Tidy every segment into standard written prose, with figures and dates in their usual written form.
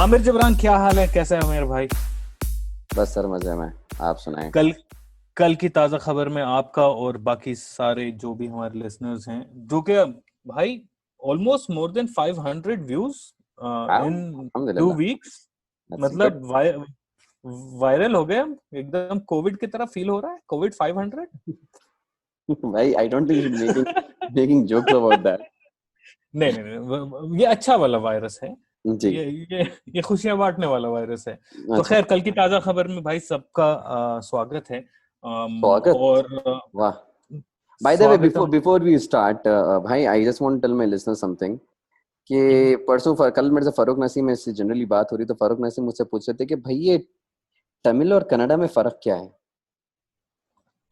आमिर जिब्रान, क्या हाल है? कैसा है मेरे भाई? बस सर मजे में। आप सुनाएं। कल कल की ताजा खबर में आपका और बाकी सारे जो भी हमारे लिसनर्स हैं, जो कि भाई ऑलमोस्ट मोर देन 500 व्यूज हाँ, इन टू अल्हम्दुलिल्लाह। वीक्स। That's good. मतलब वायरल हो गए हम एकदम। कोविड की तरह फील हो रहा है। कोविड 500। भाई I don't think you should making jokes about that. नहीं नहीं नहीं, ये अच्छा वाला वायरस है। जी। ये खुशियां बांटने वाला वायरस है। तो अच्छा। खैर, कल की ताजा खबर में भाई सबका स्वागत है। स्वागत। और वाह। बाय द वे, स्वागतम। बिफोर वी स्टार्ट, भाई I just want to tell my listener something hmm, कि कल मेरे से फारूक नसीम में इससे जनरली बात हो रही, तो फारूक नसीम मुझसे पूछ रहे थे कि भाई ये तमिल और कन्नड़ा में फर्क क्या है।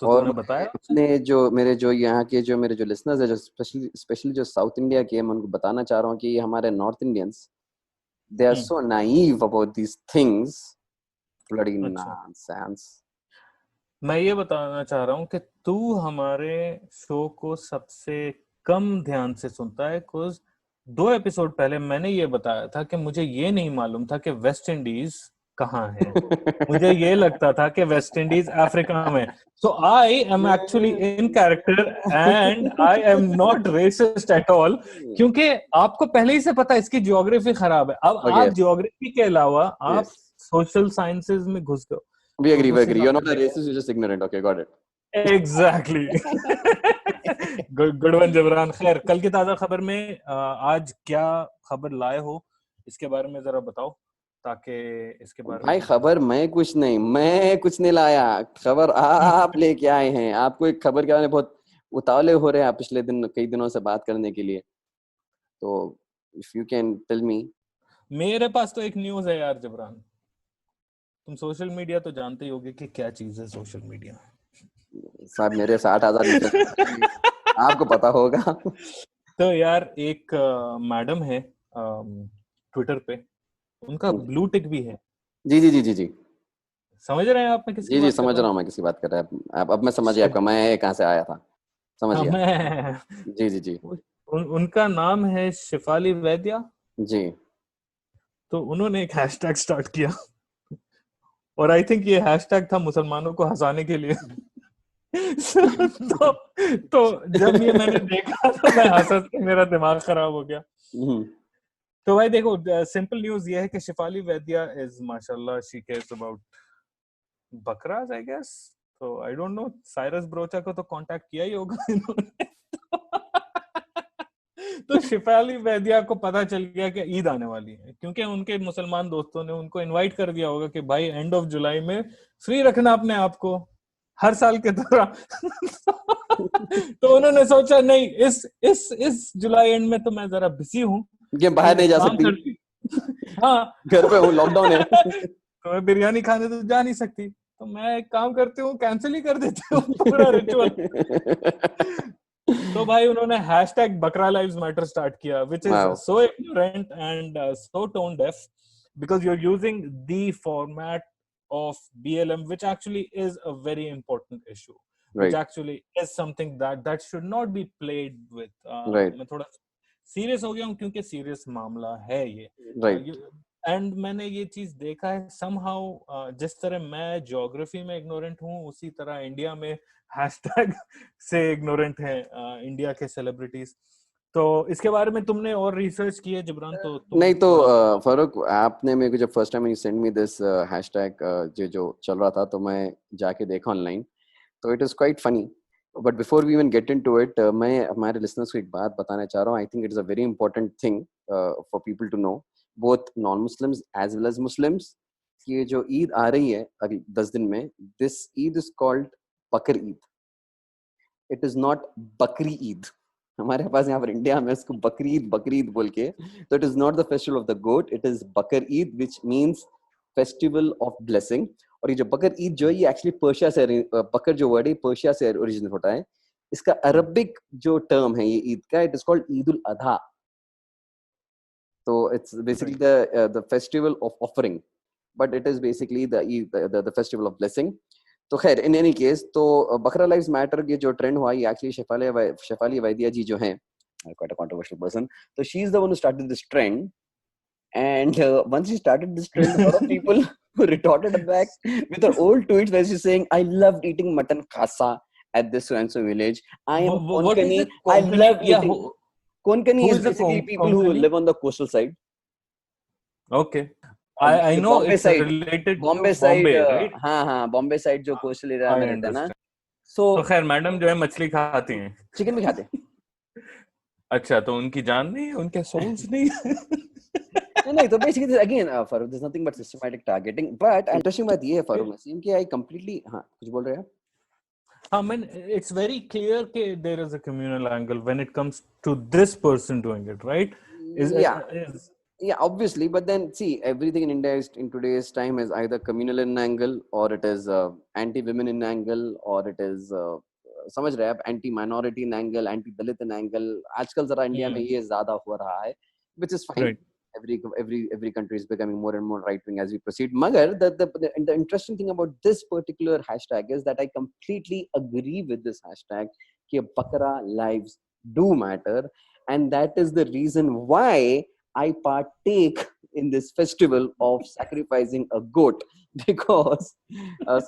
तो और तूने मैं बताया उसे? अपने जो यहाँ के जो मेरे जो लिसनर्स है, जो स्पेशली जो साउथ इंडिया के, मैं उनको बताना चाह रहा हूँ कि ये हमारे north Indians, they are hmm. so naive about these things. Bloody अच्छा, nonsense. मैं ये बताना चाह रहा हूँ कि तू हमारे शो को सबसे कम ध्यान से सुनता है। कुछ 2 एपिसोड पहले मैंने ये बताया था कि मुझे ये नहीं मालूम था कि वेस्ट इंडीज कहाँ है। मुझे ये लगता था कि वेस्ट इंडीज अफ्रीका में। So I am actually in character and I am not racist at all, क्योंकि आपको पहले ही से पता है इसकी ज्योग्राफी खराब है। अब Okay, आप ज्योग्राफी के अलावा आप yes. सोशल साइंसेज में घुस गए। We तो agree, we उस agree. हिसाब You're not से a देखें। racist, you're just ignorant. Okay, got it. Exactly. Good one Jibran. खैर, कल की ताजा खबर में आज क्या खबर लाए हो, इसके बारे में जरा बताओ, ताकि इसके बारे में भाई हम खबर मैं कुछ नहीं लाया। खबर आप लेके आए हैं। आपको एक खबर के बारे में बहुत उतावले हो रहे हैं आप पिछले कई दिनों से बात करने के लिए। तो if you can tell me. मेरे पास तो एक न्यूज है यार जबरान। तुम सोशल मीडिया तो जानते ही होगे कि क्या चीज है सोशल मीडिया। साहब मेरे 60,000 लिसनर, आपको पता होगा। तो यार, एक मैडम है ट्विटर पे, उनका ब्लू टिक भी है। जी जी जी जी जी। समझ रहे हैं आप मैं किसकी जी जी, बात कर समझ रहा रहा हूँ? हूँ मैं किसकी बात कर रहा है आप। अब मैं समझ गया शिव आपका मैं कहाँ से आया था। समझ हाँ, गया। मैं जी जी जी। उनका नाम है शिफाली वैद्या। जी। तो उन्होंने एक हैशटैग स्टार्ट किया, और आई थिंक ये हैशटैग था मुसलमानों को हंसाने के लिए। तो जब ये मैंने देखा तो मैं हंस हंस के मेरा दिमाग खराब हो गया। हम्म, तो भाई देखो, सिंपल न्यूज ये है कि शिफाली वैद्या इज माशाल्लाह, शी केयर्स अबाउट बकरास आई गेस। तो I don't know, Cyrus Broacha को तो कांटेक्ट किया ही होगा इन्होंने। तो शिफाली वैद्या को पता चल गया कि ईद आने वाली है, क्योंकि उनके मुसलमान दोस्तों ने उनको इनवाइट कर दिया होगा कि भाई एंड ऑफ जुलाई में फ्री रखना अपने आप को, हर साल की तरह। तो उन्होंने सोचा नहीं, इस जुलाई एंड में तो मैं जरा बिजी हूँ। ये तो बाहर नहीं जा काम सकती। करती। हाँ। घर पे हूँ, लॉकडाउन है। तो मैं बिरयानी खाने तो जा नहीं सकती, तो मैं एक काम करती हूँ, कैंसिल ही कर देती हूँ पूरा रिचुअल। तो भाई उन्होंने हैशटैग बकरा लाइव्स मैटर स्टार्ट किया, which is wow. So ignorant and so tone deaf, because you're using the format of BLM, which actually is a very important issue, which right actually is something that should not be played with. Right मैं थोड़ा serious हो गया हूँ, क्योंकि serious मामला है ये। Right and मैंने ये चीज देखा है समहाउ, जिस तरह मैं ज्योग्राफी में इग्नोरेंट हूँ, उसी तरह इंडिया में हैशटैग से इग्नोरेंट है इंडिया के सेलिब्रिटीज। तो इसके बारे में तुमने और रिसर्च की है जबरान? तो तुम नहीं तो थोड़ा फारूक, आपने मेरे को जब first time you send me this hashtag जो चल रहा था, तो मैं जाके देखा ऑनलाइन, तो it is quite funny. But before we even get into it, मैं हमारे लिसनर्स को एक बात बताना चाह रहा हूँ। I think it is a very important thing for people to know, both non Muslims as well as Muslims, कि ये जो ईद आ रही है अभी 10 दिन में, this Eid is called Bakr Eid. It is not Bakri Eid. हमारे पास यहाँ पर इंडिया में इसको बकरीद बोल के, तो it is not the festival of the goat, it is Bakr Eid, which means festival of blessing. और ये जो बकर ईद जो है, ये एक्चुअली पर्शिया से, बकर जो वर्ड है पर्शिया से ओरिजिनेट होता है। इसका अरबिक जो टर्म है ये ईद का, it is called Eid ul Adha. तो it's basically right. The festival of offering, but it is basically the festival of blessing. तो खैर, इन एनी केस, तो बकरा लाइव्स मैटर के जो ट्रेंड हुआ, ये एक्चुअली शेफाली वैद्या जी जो हैं, क्वाइट अ कंट्रोवर्शियल पर्सन, तो she is the one who started this trend. And once she started this trend, a lot of people retorted back with her old tweets where she's saying, I loved eating mutton khasa at this so and so village. I am What is Konkani. a I Konkani? love Yeah, eating. Konkani who is is a basically people who Konkani? live on the coastal side. Okay. I know Bombay it's side. related to Bombay side, Bombay, right? हाँ, Bombay side जो coastal area I में रहता है ना. understand. तो So खैर madam जो है मछली खाती हैं. chicken भी खाते हैं. अच्छा, तो उनकी जान नहीं है, उनके सोल्स नहीं है. No, so basically again, Faroukh, there's nothing but systematic targeting. But interesting बात ये है Faroukh नसीम कि I completely, हाँ, कुछ बोल रहे हैं आप? I mean, it's very clear that there is a communal angle when it comes to this person doing it, right? Yeah. Is Yeah, obviously, but then see, everything in India is, in today's time, is either communal in angle, or it is anti-women in angle, or it is समझ रहे हैं आप, anti-minority in angle, anti-dalit in angle. आजकल जरा India में ये ज़्यादा हो रहा है, which is fine. right. Every country is becoming more and more right wing as we proceed. Magar, the interesting thing about this particular hashtag is that I completely agree with this hashtag कि Bakra lives do matter, and that is the reason why I partake in this festival of sacrificing a goat, because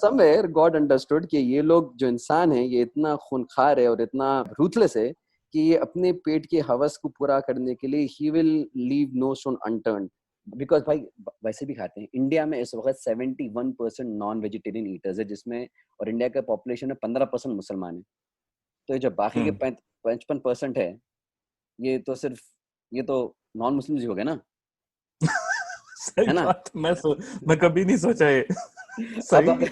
somewhere God understood कि ये लोग जो इंसान हैं ये इतना खूनखार है और इतना ruthless है कि ये अपने पेट के हवस को पूरा करने के लिए he will leave no stone unturned. Because भाई वैसे भी खाते हैं. इंडिया में इस वक्त 71% नॉन वेजिटेरियन ईटर्स है, जिसमें, और इंडिया का पॉपुलेशन में 15% मुसलमान है. तो जो बाकी के 55% है, ये तो सिर्फ, ये तो नॉन मुस्लिम्स ही हो गए ना. सही है ना. बात. मैं कभी नहीं सोचा ये. सही.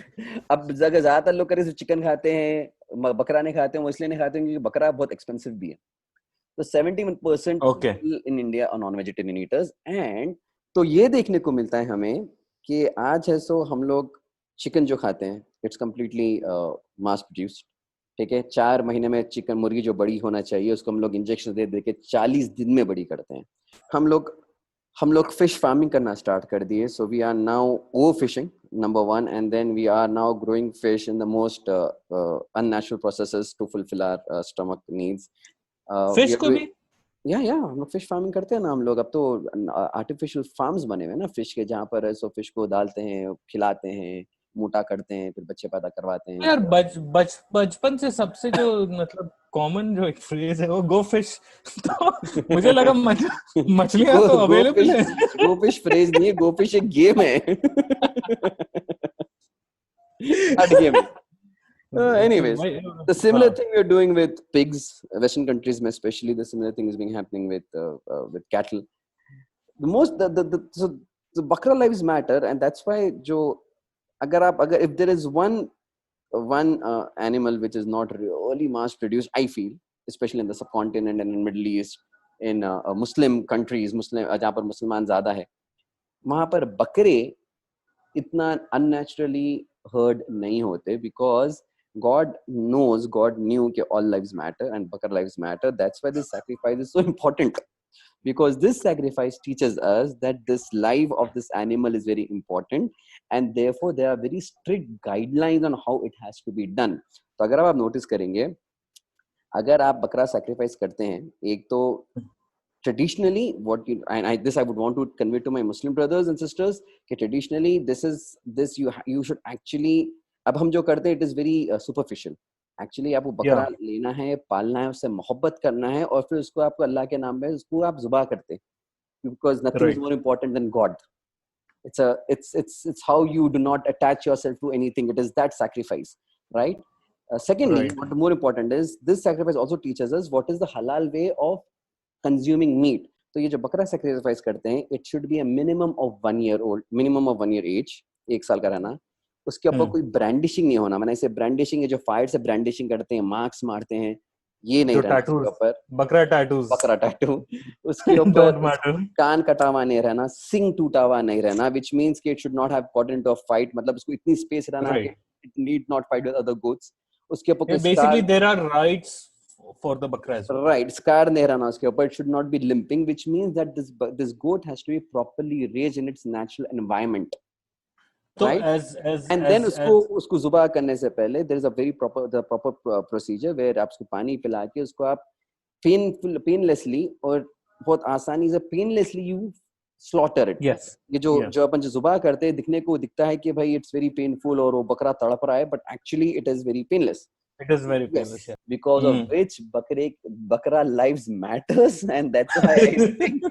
अब ज्यादातर लोग करे चिकन खाते हैं, बकरा नहीं खाते हैं. वो इसलिए नहीं खाते हैं क्योंकि बकरा बहुत एक्सपेंसिव भी है. तो 71% Okay. people in India are non-vegetarian eaters. And तो ये देखने को मिलता है हमें कि आज है सो हम लोग चिकन जो खाते हैं, इट्स कम्प्लीटली मास प्रोड्यूस्ड. ठीक है, 4 महीने में चिकन मुर्गी जो बड़ी होना चाहिए उसको हम लोग इंजेक्शन दे दे के 40 दिन में बड़ी करते हैं. हम लोग फिश फार्मिंग करना स्टार्ट कर दिए. So we are now over fishing, number 1, and then we are now growing fish in the most unnatural processes to fulfil our stomach needs. Fish को भी? या हम लोग फिश फार्मिंग करते हैं ना. हम लोग अब तो आर्टिफिशियल फार्म्स बने हुए हैं ना फिश के, जहाँ पर सो फिश को डालते हैं, खिलाते हैं, मोटा करते हैं, फिर बच्चे पैदा करवाते हैं. यार बचपन से सबसे जो मतलब कॉमन जो एक फ्रेज है वो गो फिश. तो मुझे लगा मछलियां तो अवेलेबल है. गो फिश फ्रेज नहीं है, गो फिश एक गेम है. Card game. Anyways, the similar thing we are doing with pigs, Western countries, especially the similar thing is being happening with cattle. So the Bakra lives matter, and that's why if there is one animal which is not really mass produced, I feel, especially in the subcontinent and in Middle East, in Muslim countries, जहाँ पर मुसलमान ज़्यादा है, वहाँ पर बकरे इतना unnaturally herd नहीं होते, because God knew that all lives matter and Bakra lives matter. That's why this sacrifice is so important, because this sacrifice teaches us that this life of this animal is very important, and therefore there are very strict guidelines on how it has to be done. तो अगर आप notice करेंगे, अगर आप बकरा sacrifice करते हैं, एक तो traditionally this I would want to convey to my Muslim brothers and sisters कि traditionally this you should actually, अब हम जो करते हैं it is very superficial. Actually आपको बकरा लेना है, पालना है, उससे मोहब्बत करना है, और फिर उसको आपको अल्लाह के नाम पे उसको आप ज़ुबा करते हैं, because nothing is more important than God. It's how you do not attach yourself to anything. It is that sacrifice, right? Secondly, what more important is, this sacrifice also teaches us what is the halal way of consuming meat. तो ये जो बकरा sacrifice करते हैं, it should be a minimum of 1 year age, 1 साल का रहना. उसके ऊपर कोई ब्रांडिशिंग नहीं होना. मैंने इसे ब्रांडिशिंग है जो फायर से ब्रांडिशिंग करते हैं, मार्क्स मारते हैं, ये नहीं रहना. उसके ऊपर बकरा टैटू, उसके ऊपर कान कटा हुआ नहीं रहना, सिंग टूटा हुआ नहीं रहना, which means कि it should not have got into a fight. मतलब उसको इतनी स्पेस रहना कि it need not fight with other goats. उसके ऊपर basically there are rights for the bakra as well. Right, scar नहीं रहना उसके ऊपर. It should not be limping, which means that this goat has to be properly raised in its natural environment. Right? And then उसको ज़ुबा करने से पहले there is a very proper procedure where आप उसको पानी पिला के उसको आप painlessly और बहुत आसानी से painlessly you slaughter it. Yes. ये जो Yes. जो अपन जो जुबा करते हैं, दिखने को दिखता है कि भाई it's very painful और वो बकरा तड़प रहा है, but actually it is very painless. It is very Yes, painless. Yeah. because of which Bakra lives matters, and that's why I think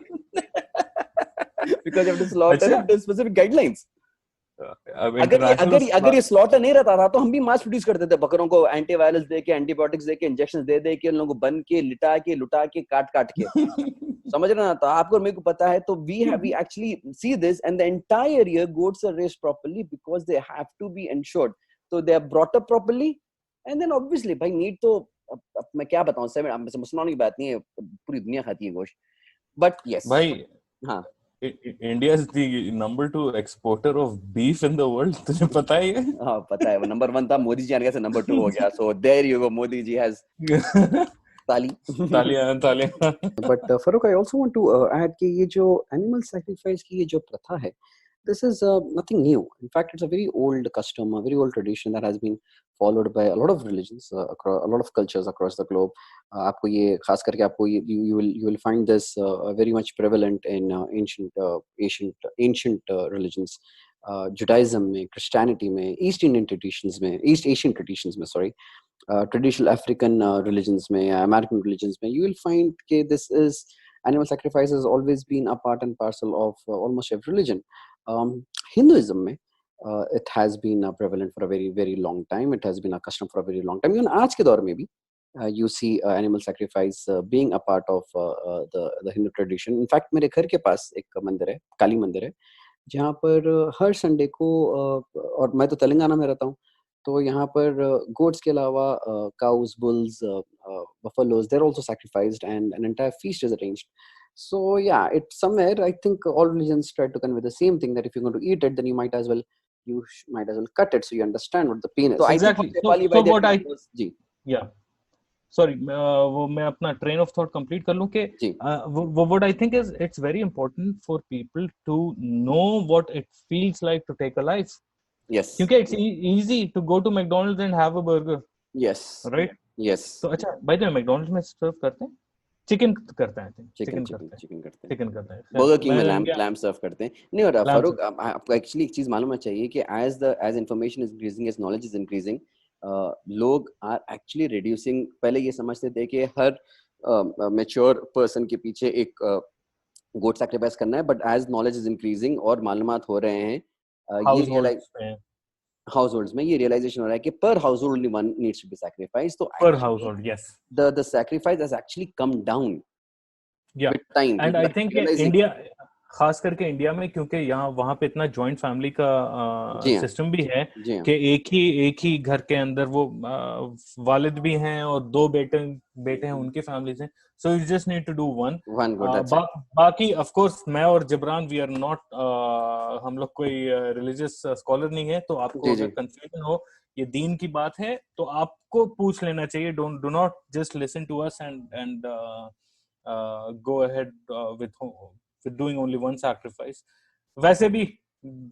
because you have to slaughter it to specific guidelines. अब अगर ये slaughter नहीं रहता था तो हम भी मास produce करते थे, बकरों को एंटीवायरस दे के, एंटीबायोटिक्स दे के, इंजेक्शंस दे दे के, उन लोगों को बन के, लिटा के, लुटा के, काट के समझ रहे ना? तो आपको मेरे को पता है, तो we actually see this, and the entire year goats are raised properly because they have to be ensured, so they are brought up properly, and then obviously भाई मीट तो अब मैं क्या बताऊं, मुसलमानों की बात नहीं है, पूरी दुनिया खाती है गोश्त, but yes भाई हाँ India is the number 2 exporter of beef in the world. तुझे पता है ये? हाँ पता है, वो नंबर 1 था, मोदी जी आने से नंबर 2 हो गया, so there you go, Modi ji has ताली तालियां but Farouk, I also want to add कि ये जो animal sacrifice की ये जो प्रथा है, this is nothing new. In fact, it's a very old custom, a very old tradition that has been followed by a lot of religions, across a lot of cultures across the globe. आपको ये खास करके आपको ये you will find this very much prevalent in ancient religions, Judaism में, Christianity में, East Asian traditions में, sorry, traditional African religions में, American religions में, you will find that this is animal sacrifice has always been a part and parcel of almost every religion. Hinduism में, it has been prevalent for a very very long time. It has been a custom for a very long time. Even आज के दौर में भी you see animal sacrifice being a part of the Hindu tradition. In fact, मेरे घर के पास एक मंदिर है, काली मंदिर है, जहाँ पर हर संडे को और मैं तो तेलंगाना में रहता हूँ, तो यहाँ पर goats के अलावा cows, bulls, buffaloes, they're also sacrificed, and an entire feast is arranged. So yeah, it's somewhere, I think all religions try to convey the same thing, that if you're going to eat it, then you might as well cut it so you understand what the pain is. So exactly. I think so what I ji yeah sorry वो मैं अपना train of thought complete कर लूं कि what I think is it's very important for people to know what it feels like to take a life. Yes. क्योंकि it's easy to go to McDonald's and have a burger. Yes. Right. Yes. तो अच्छा by the way McDonald's में सर्व करते हैं chicken करते हैं, chicken करते हैं, बर्गर किंग में लैम्ब सर्व करते हैं, नहीं हो रहा फारूक? आपको एक्चुअली एक चीज मालूम है चाहिए कि as information is increasing, as knowledge is increasing, लोग आर एक्चुअली रिड्यूसिंग. पहले ये समझते थे कि हर मैच्योर पर्सन के पीछे एक गोट सैक्रिफाइस करना है, but as knowledge is increasing और मालूमात हो रहे हैं, ये हाउसहोल्ड्स में ये रियलाइजेशन हो रहा है कि पर household only one needs to be sacrifice. तो per household, yes, the sacrifice has actually come down with time. And I think India, खास करके इंडिया में, क्योंकि यहाँ वहाँ पे इतना जॉइंट फैमिली का सिस्टम भी है कि एक ही घर के अंदर वो वालिद भी हैं और 2 बेटे हैं, उनकी फैमिलीज हैं, so you just need to do one good. बाकी ऑफ कोर्स मैं और जिब्रान वी आर नॉट, हम लोग कोई रिलीजियस स्कॉलर नहीं है, तो आपको अगर कंफ्यूजन हो, ये दीन की बात है, तो आपको पूछ लेना चाहिए. Do not just listen to us and go ahead with doing only one sacrifice. वैसे भी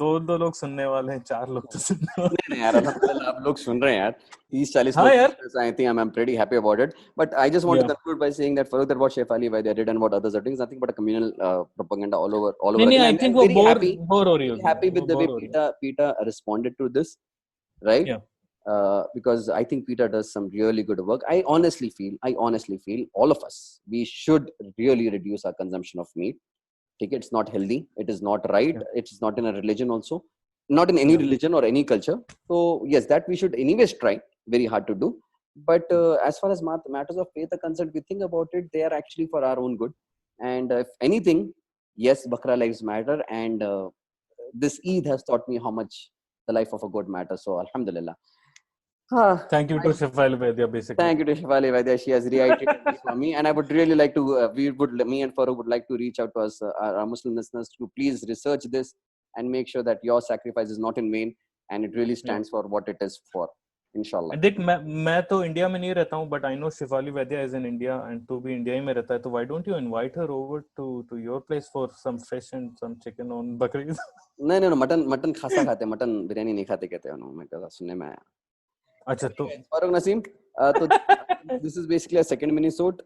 दो लोग सुनने वाले हैं, 4 लोग तो सुनने वाले नहीं यार, अल्हम्दुलिल्लाह आप लोग सुन रहे हैं यार, 30-40 लोग. I think I'm pretty happy about it, but I just want to conclude by saying that Faroukh, that what Shefali Vaidya did and what others are doing is nothing but a communal propaganda all over. नहीं, I think वो bore हो रही होगी. Happy with the way PETA responded to this, right? Because I think PETA does some really good work. I honestly feel all of us, we should really reduce our consumption of meat. It's not healthy, it is not right, it's not in a religion also, not in any religion or any culture. So yes, that we should anyways try very hard to do. But as far as matters of faith are concerned, we think about it, they are actually for our own good. And if anything, yes, Bakra lives matter, and this Eid has taught me how much the life of a goat matters. So alhamdulillah. Thank you to Shefali Vaidya, basically. Thank you to Shefali Vaidya. She has reiterated this for me, and I would really like to. Me and Faroukh would like to reach out to us, our Muslim listeners, to please research this and make sure that your sacrifice is not in vain and it really stands for what it is for. Inshallah. देख, मैं तो India में नहीं रहता हूँ, but I know Shefali Vaidya is in India, and तू भी India में रहता है, तो why don't you invite her over to your place for some fish and some chicken on Bakra? नहीं, मटन खासा खाते, मटन बिरयानी नहीं खाते कहते हैं, मैं कहा सुनने में आया. अच्छा, तो Faroukh Naseem, so this is basically a second Minisode.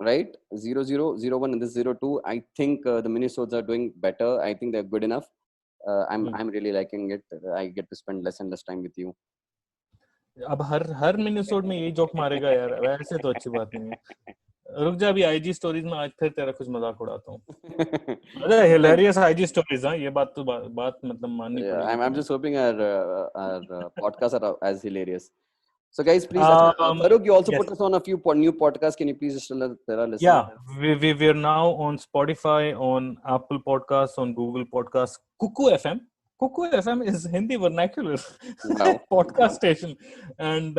right? 0001 and this 02. I think the minisodes are doing better. I think they're good enough. I'm really liking it. I get to spend less and less time with you. अब हर मिनिसोड में यही joke मारेगा यार, वैसे तो अच्छी बात नहीं है। रुक जा, अभी आईजी स्टोरीज में आज फिर तेरा कुछ मजाक उड़ाता हूँ। अरे हिलेरियस आईजी स्टोरीज, हाँ, ये बात तो बात मतलब माननी पड़ेगी। I'm just hoping our podcasts are as hilarious. So guys, please, Faroukh, you also yes. put us on a few new podcasts. Can you please just tell our listeners? Yeah, we're now on Spotify, on Apple Podcasts, on Google Podcasts, Kuku FM. Kuku FM is Hindi vernacular podcast station, and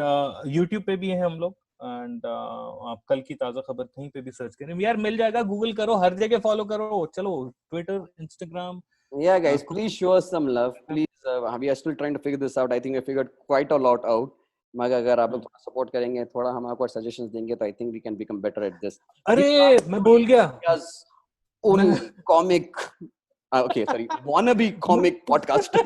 YouTube पे भी है हम लोग, and आप कल की ताजा खबर कहीं पे भी सर्च करें यार, मिल जाएगा। गूगल करो, हर जगह फॉलो करो, चलो Twitter, Instagram. Yeah, guys, please show us some love. Please, we are still trying to figure this out. I think we figured quite a lot out. मगर अगर आप लोग थोड़ा सपोर्ट करेंगे, थोड़ा हम आपको सजेशंस देंगे, तो I think we can become better at this. अरे मैं भूल गया, only comic, okay, sorry, wannabe comic podcast.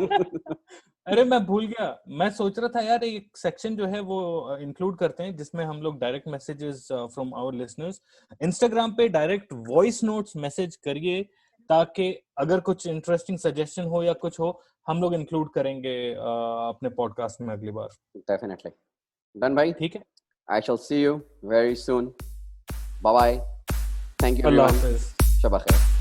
अरे मैं भूल गया, मैं सोच रहा था यार एक सेक्शन जो है वो इंक्लूड करते हैं जिसमें हम लोग direct messages from our listeners, Instagram पे डायरेक्ट वॉइस नोट्स मैसेज करिए, ताकि अगर कुछ इंटरेस्टिंग सजेशन हो या कुछ हो, हम लोग इंक्लूड करेंगे अपने पॉडकास्ट में अगली बार। Definitely. Done, bhai? ठीक है, I shall see you very soon. Bye bye. Thank you everyone. अल्लाह हाफिज। शब खैर।